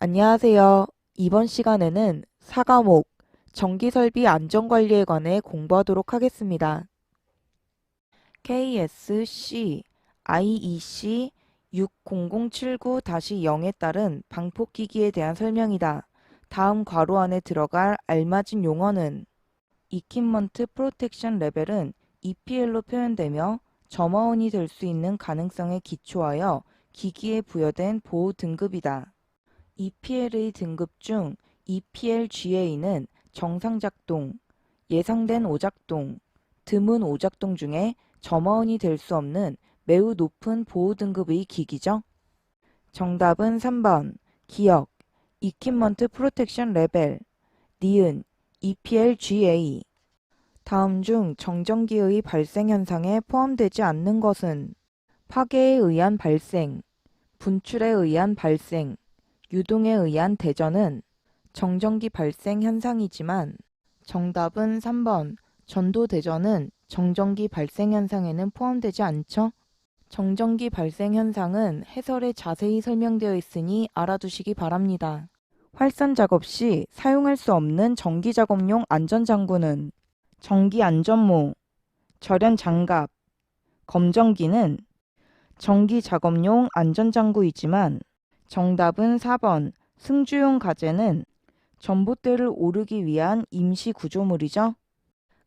안녕하세요. 이번 시간에는 4과목 전기설비 안전관리에 관해 공부하도록 하겠습니다. KSC IEC 60079-0에 따른 방폭기기에 대한 설명이다. 다음 괄호 안에 들어갈 알맞은 용어는 Equipment Protection 레벨은 EPL로 표현되며 점화원이 될 수 있는 가능성에 기초하여 기기에 부여된 보호 등급이다. EPL의 등급 중 EPL-GA는 정상작동, 예상된 오작동, 드문 오작동 중에 점화원이 될 수 없는 매우 높은 보호 등급의 기기죠. 정답은 3번 기억 Equipment Protection Level 니은 EPL-GA. 다음 중 정전기의 발생 현상에 포함되지 않는 것은 파괴에 의한 발생, 분출에 의한 발생, 유동에 의한 대전은 정전기 발생 현상이지만 정답은 3번 전도 대전은 정전기 발생 현상에는 포함되지 않죠. 정전기 발생 현상은 해설에 자세히 설명되어 있으니 알아두시기 바랍니다. 활선 작업 시 사용할 수 없는 전기 작업용 안전장구는 전기 안전모, 절연 장갑, 검전기는 전기 작업용 안전장구이지만 정답은 4번 승주용 가재는 전봇대를 오르기 위한 임시 구조물이죠.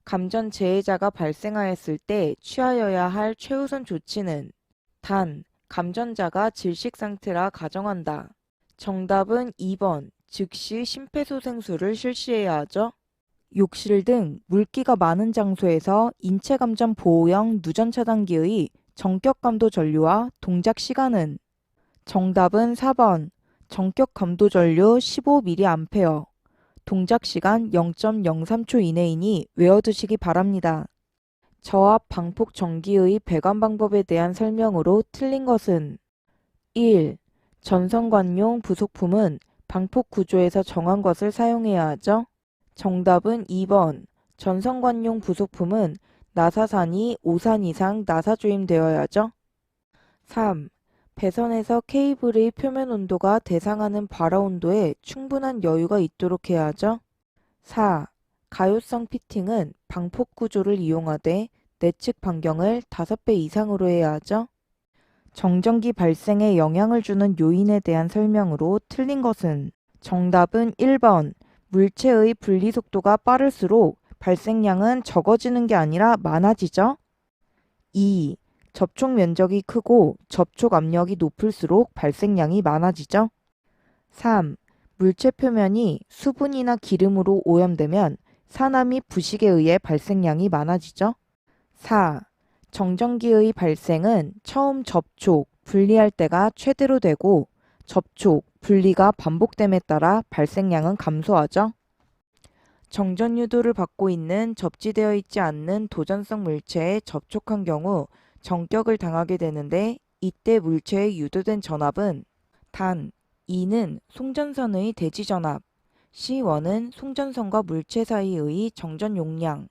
감전 재해자가 발생하였을 때 취하여야 할 최우선 조치는 단, 감전자가 질식 상태라 가정한다. 정답은 2번 즉시 심폐소생술을 실시해야 하죠. 욕실 등 물기가 많은 장소에서 인체감전 보호형 누전 차단기의 전격 감도 전류와 동작 시간은 정답은 4번 전격 감도 전류 15mA, 동작 시간 0.03초 이내이니 외워두시기 바랍니다. 저압 방폭 전기의 배관 방법에 대한 설명으로 틀린 것은 1. 전선관용 부속품은 방폭 구조에서 정한 것을 사용해야 하죠. 정답은 2번 전선관용 부속품은 나사산이 5산 이상 나사 조임되어야 하죠. 3. 배선에서 케이블의 표면 온도가 대상하는 발화 온도에 충분한 여유가 있도록 해야 하죠. 4. 가요성 피팅은 방폭 구조를 이용하되 내측 반경을 5배 이상으로 해야 하죠. 정전기 발생에 영향을 주는 요인에 대한 설명으로 틀린 것은 정답은 1번 물체의 분리 속도가 빠를수록 발생량은 적어지는 게 아니라 많아지죠. 2. 접촉 면적이 크고 접촉 압력이 높을수록 발생량이 많아지죠. 3. 물체 표면이 수분이나 기름으로 오염되면 산화 및 부식에 의해 발생량이 많아지죠. 4. 정전기의 발생은 처음 접촉, 분리할 때가 최대로 되고 접촉, 분리가 반복됨에 따라 발생량은 감소하죠. 정전 유도를 받고 있는 접지되어 있지 않는 도전성 물체에 접촉한 경우 전격을 당하게 되는데 이때 물체에 유도된 전압은 단 2는 송전선의 대지 전압, C1은 송전선과 물체 사이의 정전 용량,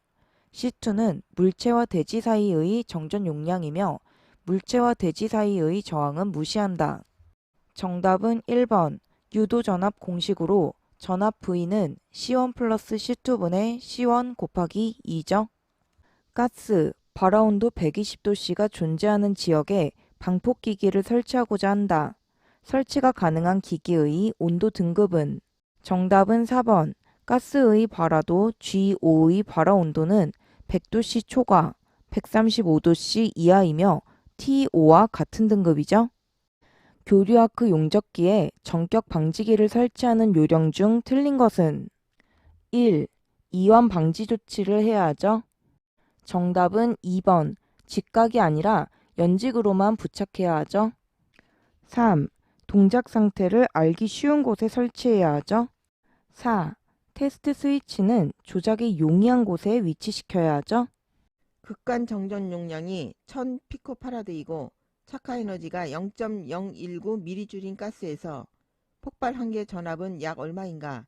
C2는 물체와 대지 사이의 정전 용량이며 물체와 대지 사이의 저항은 무시한다. 정답은 1번 유도 전압 공식으로 전압 V는 C1 플러스 C2분의 C1 곱하기 2죠. 가스, 발화온도 120도씨가 존재하는 지역에 방폭기기를 설치하고자 한다. 설치가 가능한 기기의 온도 등급은 정답은 4번 가스의 발화도 G5의 발화온도는 100도씨 초과, 135도씨 이하이며 T5와 같은 등급이죠. 교류아크 용접기에 전격 방지기를 설치하는 요령 중 틀린 것은 1. 이완 방지 조치를 해야 하죠. 정답은 2번 직각이 아니라 연직으로만 부착해야 하죠. 3. 동작 상태를 알기 쉬운 곳에 설치해야 하죠. 4. 테스트 스위치는 조작이 용이한 곳에 위치시켜야 하죠. 극간 정전 용량이 1000피코파라드이고 착화 에너지가 0.019mJ인 가스에서 폭발 한계 전압은 약 얼마인가?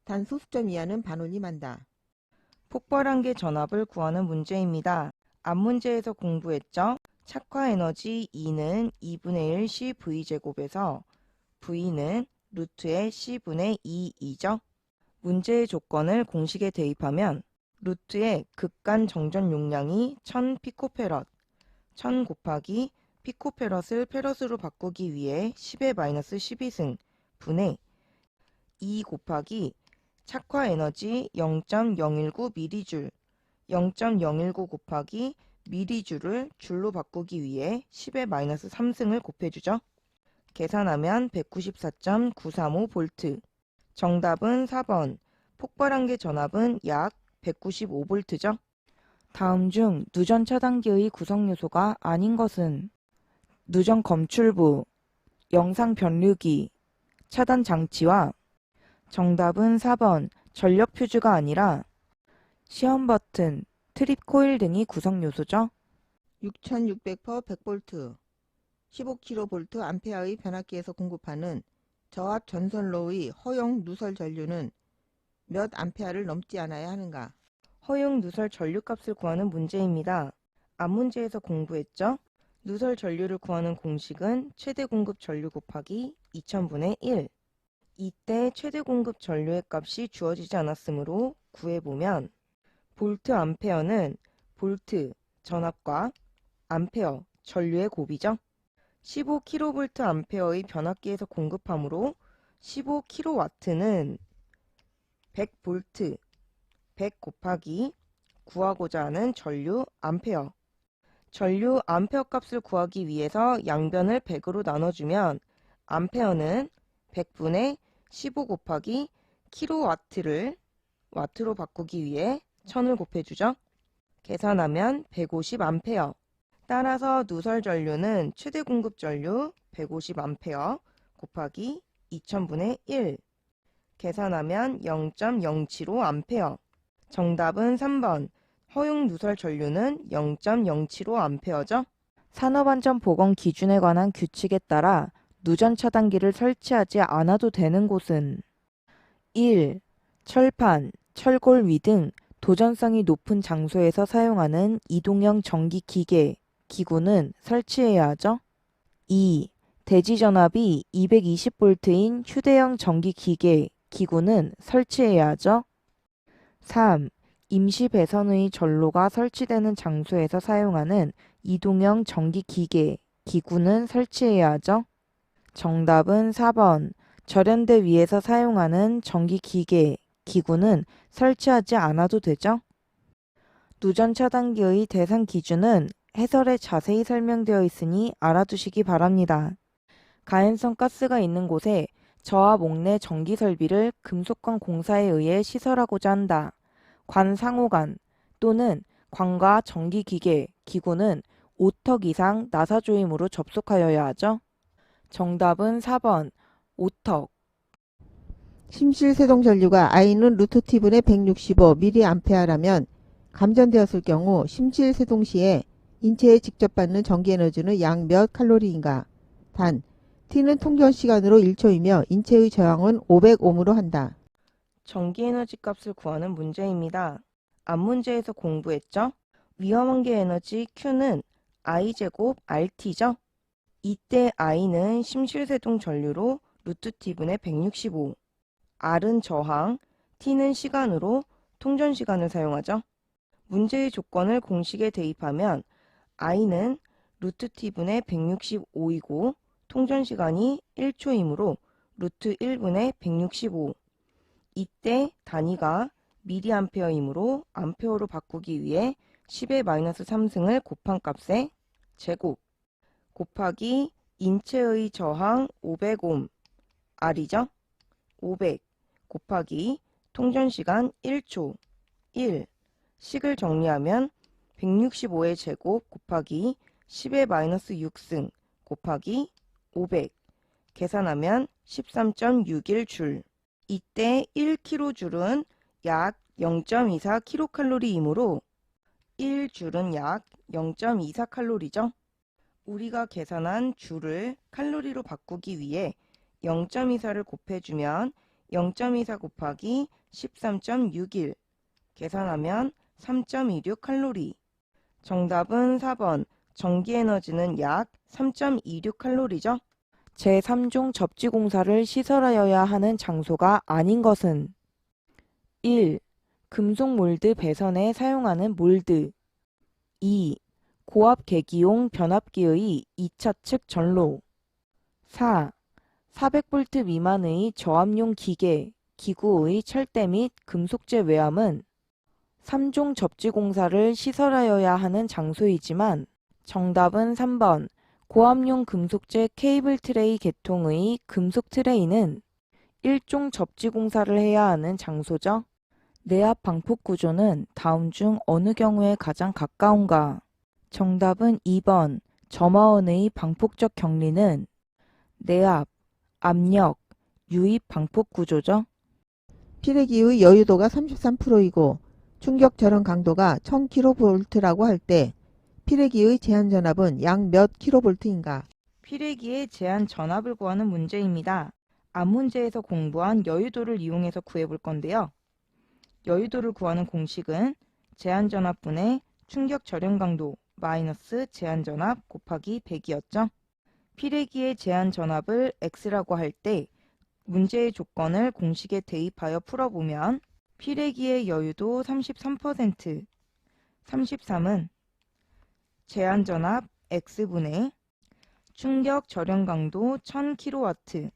단 소수점 이하는 반원이 만다. 폭발 한계 전압을 구하는 문제입니다. 앞 문제에서 공부했죠? 착화 에너지 E는 2분의 1 CV제곱에서 V는 루트의 C분의 2이죠. 문제의 조건을 공식에 대입하면 루트의 극간 정전 용량이 1000피코페럿, 1000 곱하기 피코페럿을 페럿으로 바꾸기 위해 10의 마이너스 12승 분의 2 곱하기 착화 에너지 0.019mJ, 0.019 곱하기 mJ를 줄로 바꾸기 위해 10의 마이너스 3승을 곱해주죠. 계산하면 194.935V. 정답은 4번. 폭발한계 전압은 약 195V죠. 다음 중 누전 차단기의 구성 요소가 아닌 것은 누전 검출부, 영상 변류기, 차단 장치와 정답은 4번. 전력 퓨즈가 아니라 시험 버튼, 트립 코일 등이 구성 요소죠. 6600% 100V, 15kV 암페어의 변압기에서 공급하는 저압 전선로의 허용 누설 전류는 몇 암페어를 넘지 않아야 하는가? 허용 누설 전류값을 구하는 문제입니다. 앞 문제에서 공부했죠? 누설 전류를 구하는 공식은 최대 공급 전류 곱하기 2000분의 1. 이때 최대 공급 전류의 값이 주어지지 않았으므로 구해보면 볼트 암페어는 볼트 전압과 암페어 전류의 곱이죠. 15kV 암페어의 변압기에서 공급하므로 15kW는 100V, 100 곱하기 구하고자 하는 전류 암페어. 전류 암페어 값을 구하기 위해서 양변을 100으로 나눠주면 암페어는 100분의 15 곱하기 킬로와트를 와트로 바꾸기 위해 1000을 곱해주죠. 계산하면 150A. 따라서 누설 전류는 최대 공급 전류 150A 곱하기 2000분의 1. 계산하면 0.075A. 정답은 3번. 허용 누설 전류는 0.075A죠. 산업안전보건 기준에 관한 규칙에 따라 누전 차단기를 설치하지 않아도 되는 곳은 1. 철판, 철골 위 등 도전성이 높은 장소에서 사용하는 이동형 전기 기계, 기구는 설치해야 하죠. 2. 대지전압이 220V인 휴대용 전기 기계, 기구는 설치해야 하죠. 3. 임시 배선의 전로가 설치되는 장소에서 사용하는 이동형 전기 기계, 기구는 설치해야 하죠. 정답은 4번. 절연대 위에서 사용하는 전기 기계, 기구는 설치하지 않아도 되죠. 누전 차단기의 대상 기준은 해설에 자세히 설명되어 있으니 알아두시기 바랍니다. 가연성 가스가 있는 곳에 저압 옥내 전기 설비를 금속관 공사에 의해 시설하고자 한다. 관 상호관 또는 관과 전기 기계, 기구는 5턱 이상 나사 조임으로 접속하여야 하죠. 정답은 4번. 5턱. 심실 세동 전류가 I는 루트 T분의 165mA라면 감전되었을 경우 심실 세동 시에 인체에 직접 받는 전기 에너지는 약 몇 칼로리인가? 단, T는 통전 시간으로 1초이며 인체의 저항은 500ohm으로 한다. 전기 에너지 값을 구하는 문제입니다. 앞 문제에서 공부했죠? 위험한계 에너지 Q는 I제곱 RT죠? 이때 I는 심실세동 전류로 루트 T분의 165, R은 저항, T는 시간으로 통전 시간을 사용하죠. 문제의 조건을 공식에 대입하면 I는 루트 T분의 165이고 통전 시간이 1초이므로 루트 1분의 165. 이때 단위가 미리암페어이므로 암페어로 바꾸기 위해 10의 마이너스 3승을 곱한 값에 제곱 곱하기 인체의 저항 500ohm R이죠. 500 곱하기 통전시간 1초 1 식을 정리하면 165의 제곱 곱하기 10의 마이너스 6승 곱하기 500 계산하면 13.61줄. 이때 1kJ은 약 0.24kcal이므로 1줄은 약 0.24칼로리죠. 우리가 계산한 줄을 칼로리로 바꾸기 위해 0.24를 곱해주면 0.24 곱하기 13.61 계산하면 3.26칼로리. 정답은 4번. 전기 에너지는 약 3.26칼로리죠. 제3종 접지공사를 시설하여야 하는 장소가 아닌 것은 1. 금속 몰드 배선에 사용하는 몰드 2. 고압 계기용 변압기의 2차 측 전로 4. 400V 미만의 저압용 기계, 기구의 철대 및 금속재 외함은 3종 접지공사를 시설하여야 하는 장소이지만 정답은 3번 고압용 금속재 케이블 트레이 계통의 금속 트레이는 1종 접지공사를 해야 하는 장소죠. 내압 방폭 구조는 다음 중 어느 경우에 가장 가까운가? 정답은 2번 점화원의 방폭적 경리는 내압, 압력, 유입 방폭 구조죠. 피레기의 여유도가 33%이고 충격 절연 강도가 1000kV라고 할 때 피레기의 제한 전압은 약 몇 kV인가? 피레기의 제한 전압을 구하는 문제입니다. 앞 문제에서 공부한 여유도를 이용해서 구해볼 건데요. 여유도를 구하는 공식은 제한 전압분의 충격 절연 강도 마이너스 제한 전압 곱하기 100이었죠. 피레기의 제한 전압을 x라고 할 때 문제의 조건을 공식에 대입하여 풀어보면 피레기의 여유도 33%, 33은 제한 전압 x분의 충격 절연 강도 1000kW,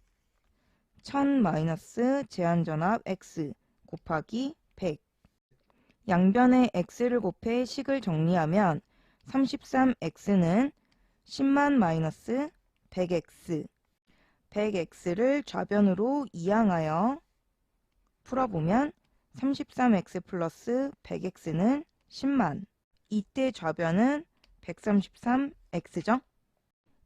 1000 마이너스 제한 전압 x 곱하기 100. 양변에 x를 곱해 식을 정리하면 33x는 10만 마이너스 100x, 100x를 좌변으로 이항하여 풀어보면 33x 플러스 100x는 10만. 이때 좌변은 133x죠.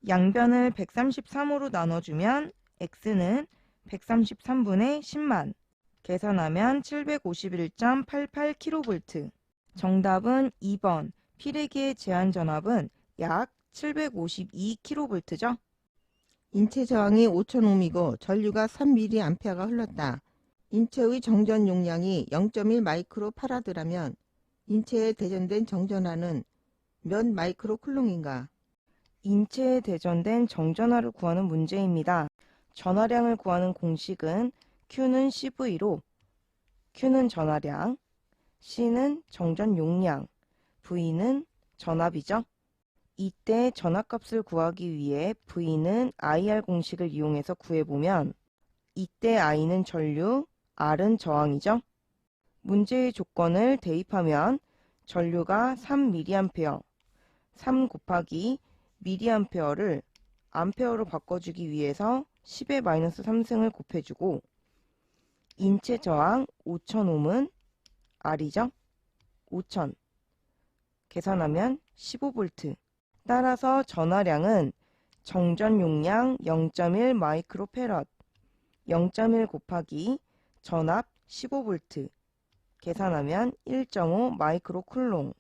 양변을 133으로 나눠주면 x는 133분의 10만. 계산하면 751.88kV. 정답은 2번. 피레기의 제한 전압은 약 752kV죠. 인체 저항이 5000ohm이고 전류가 3mA가 흘렀다. 인체의 정전 용량이 0.1 마이크로파라드라면 인체에 대전된 정전하는 몇 마이크로 쿨롱인가? 인체에 대전된 정전하를 구하는 문제입니다. 전하량을 구하는 공식은 Q는 CV로 Q는 전하량, C는 정전 용량, V는 전압이죠. 이때 전압값을 구하기 위해 V는 IR 공식을 이용해서 구해보면 이때 I는 전류, R은 저항이죠. 문제의 조건을 대입하면 전류가 3mA, 3 곱하기 mA를 암페어로 바꿔주기 위해서 10의 마이너스 3승을 곱해주고 인체 저항 5000ohm은 R이죠. 5000 계산하면 15V. 따라서 전하량은 정전 용량 0.1 마이크로페럿 0.1 곱하기 전압 15V 계산하면 1.5 마이크로쿨롱.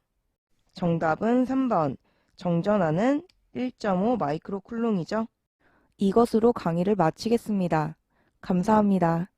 정답은 3번 정전하는 1.5 마이크로쿨롱이죠. 이것으로 강의를 마치겠습니다. 감사합니다.